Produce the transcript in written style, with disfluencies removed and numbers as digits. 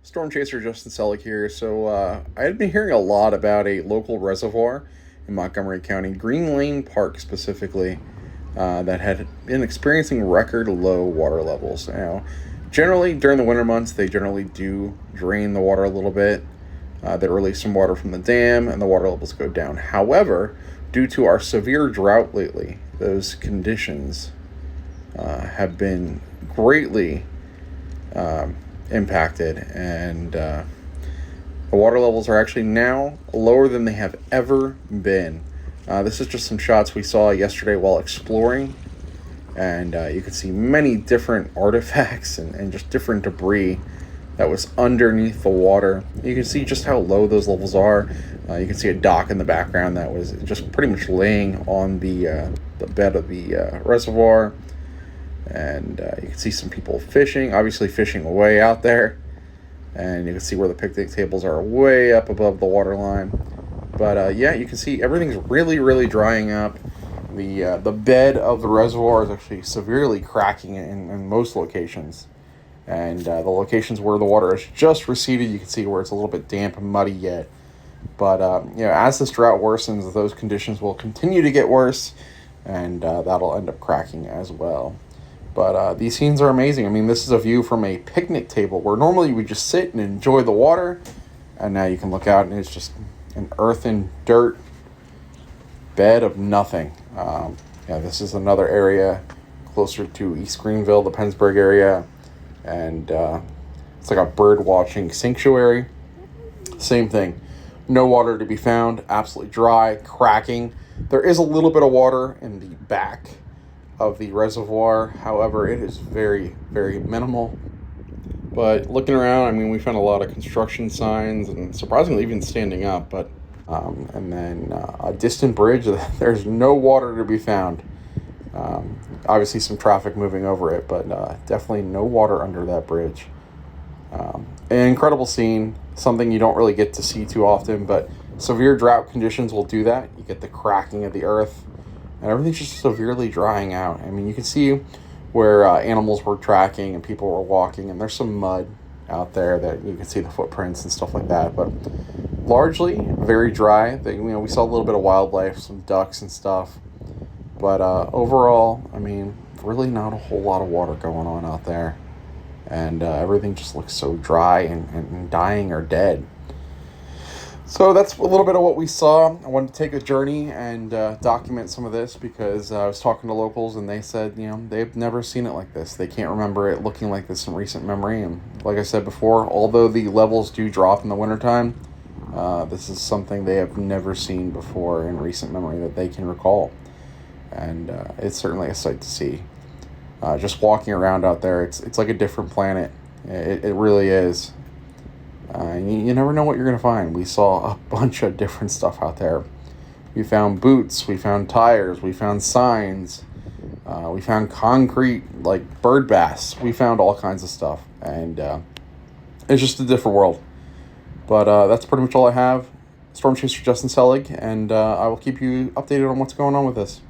Storm Chaser Justin Selleck here. I had been hearing a lot about a local reservoir in Montgomery County, Green Lane Park specifically, that had been experiencing record low water levels. Now, generally during the winter months, they generally do drain the water a little bit. They release some water from the dam, and the water levels go down. However, due to our severe drought lately, those conditions have been greatly impacted, and the water levels are actually now lower than they have ever been. This is just some shots we saw yesterday while exploring, and you can see many different artifacts and just different debris that was underneath the water. You can see just how low those levels are. You can see a dock in the background that was just pretty much laying on the bed of the reservoir. And you can see some people fishing, obviously fishing way out there. And you can see where the picnic tables are way up above the water line. But yeah, you can see everything's really, really drying up. The bed of the reservoir is actually severely cracking in most locations. And the locations where the water has just receded, you can see where it's a little bit damp and muddy yet. But as this drought worsens, those conditions will continue to get worse, and that'll end up cracking as well. But these scenes are amazing. I mean, this is a view from a picnic table where normally we just sit and enjoy the water. And now you can look out and it's just an earthen dirt bed of nothing. This is another area closer to East Greenville, the Pennsburg area. And it's like a bird watching sanctuary. Same thing. No water to be found. Absolutely dry, cracking. There is a little bit of water in the back of the reservoir. However, it is very, very minimal. But looking around, I mean, we found a lot of construction signs and surprisingly even standing up. But and then a distant bridge, there's no water to be found. Obviously some traffic moving over it, but definitely no water under that bridge. An incredible scene, something you don't really get to see too often, but severe drought conditions will do that. You get the cracking of the earth, and everything's just severely drying out. I mean, you can see where animals were tracking and people were walking, and there's some mud out there that you can see the footprints and stuff like that, but largely very dry. We saw a little bit of wildlife, some ducks and stuff, but overall, I mean, really not a whole lot of water going on out there, and everything just looks so dry and dying or dead. So that's a little bit of what we saw. I wanted to take a journey and document some of this because I was talking to locals and they said, they've never seen it like this. They can't remember it looking like this in recent memory. And like I said before, although the levels do drop in the wintertime, this is something they have never seen before in recent memory that they can recall. And it's certainly a sight to see. Just walking around out there, it's like a different planet. It really is. You never know what you're going to find. We saw a bunch of different stuff out there. We found boots, we found tires, we found signs, we found concrete, like bird baths. We found all kinds of stuff, and it's just a different world. But that's pretty much all I have. Storm Chaser Justin Selig, and I will keep you updated on what's going on with this.